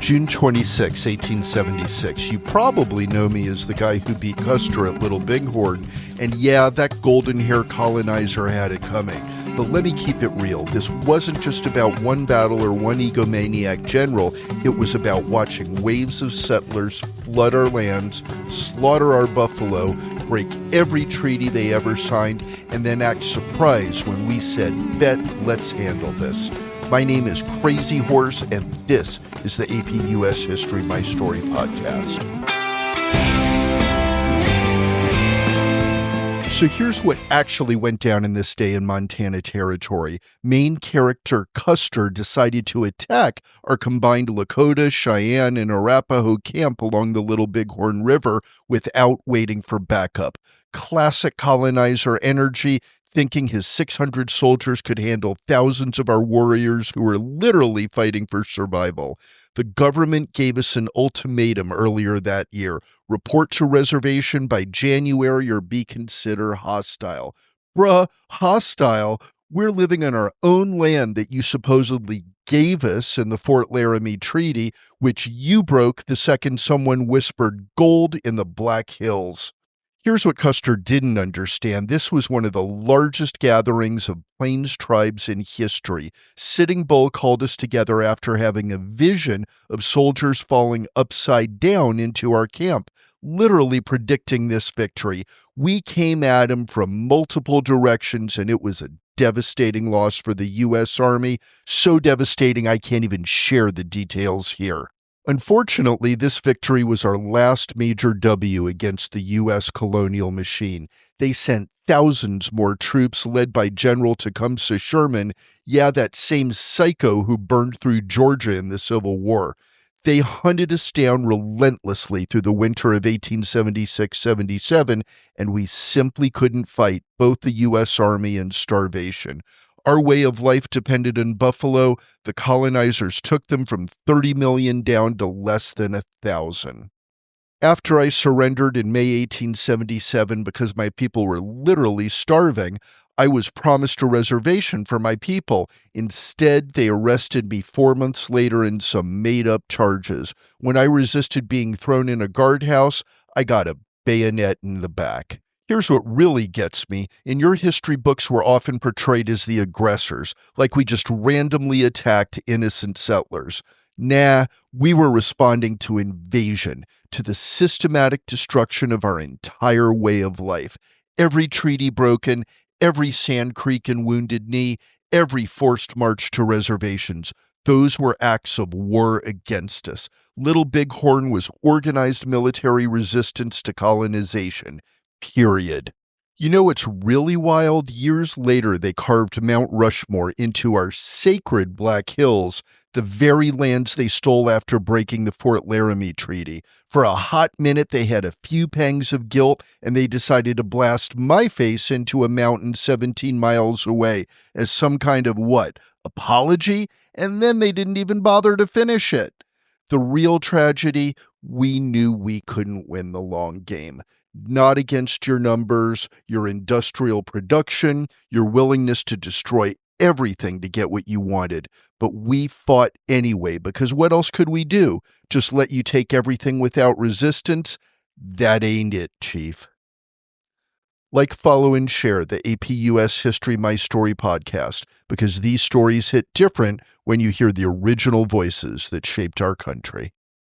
June 26, 1876. You probably know me as the guy who beat Custer at Little Bighorn, and yeah, that golden-hair colonizer had it coming. But let me keep it real. This wasn't just about one battle or one egomaniac general. It was about watching waves of settlers flood our lands, slaughter our buffalo, break every treaty they ever signed, and then act surprised when we said, "Bet, let's handle this." My name is Crazy Horse, and this is the AP US History My Story podcast. So here's what actually went down in this day in Montana Territory. Main character Custer decided to attack our combined Lakota, Cheyenne, and Arapaho camp along the Little Bighorn River without waiting for backup. Classic colonizer energy, thinking his 600 soldiers could handle thousands of our warriors who were literally fighting for survival. The government gave us an ultimatum earlier that year. Report to reservation by January or be considered hostile. Bruh, hostile? We're living on our own land that you supposedly gave us in the Fort Laramie Treaty, which you broke the second someone whispered gold in the Black Hills. Here's what Custer didn't understand. This was one of the largest gatherings of Plains tribes in history. Sitting Bull called us together after having a vision of soldiers falling upside down into our camp, literally predicting this victory. We came at him from multiple directions, and it was a devastating loss for the U.S. Army. So devastating, I can't even share the details here. Unfortunately, this victory was our last major W against the U.S. colonial machine. They sent thousands more troops led by General Tecumseh Sherman, yeah, that same psycho who burned through Georgia in the Civil War. They hunted us down relentlessly through the winter of 1876-77, and we simply couldn't fight both the U.S. Army and starvation. Our way of life depended on buffalo. The colonizers took them from 30 million down to less than 1,000. After I surrendered in May 1877 because my people were literally starving, I was promised a reservation for my people. Instead, they arrested me 4 months later in some made-up charges. When I resisted being thrown in a guardhouse, I got a bayonet in the back. Here's what really gets me. In your history books, we're often portrayed as the aggressors, like we just randomly attacked innocent settlers. Nah, we were responding to invasion, to the systematic destruction of our entire way of life. Every treaty broken, every Sand Creek and Wounded Knee, every forced march to reservations. Those were acts of war against us. Little Bighorn was organized military resistance to colonization. Period. You know what's really wild? Years later, they carved Mount Rushmore into our sacred Black Hills, the very lands they stole after breaking the Fort Laramie Treaty. For a hot minute, they had a few pangs of guilt, and they decided to blast my face into a mountain 17 miles away as some kind of what? Apology? And then they didn't even bother to finish it. The real tragedy, we knew we couldn't win the long game. Not against your numbers, your industrial production, your willingness to destroy everything to get what you wanted. But we fought anyway, because what else could we do? Just let you take everything without resistance? That ain't it, Chief. Like, follow, and share the AP US History My Story podcast, because these stories hit different when you hear the original voices that shaped our country.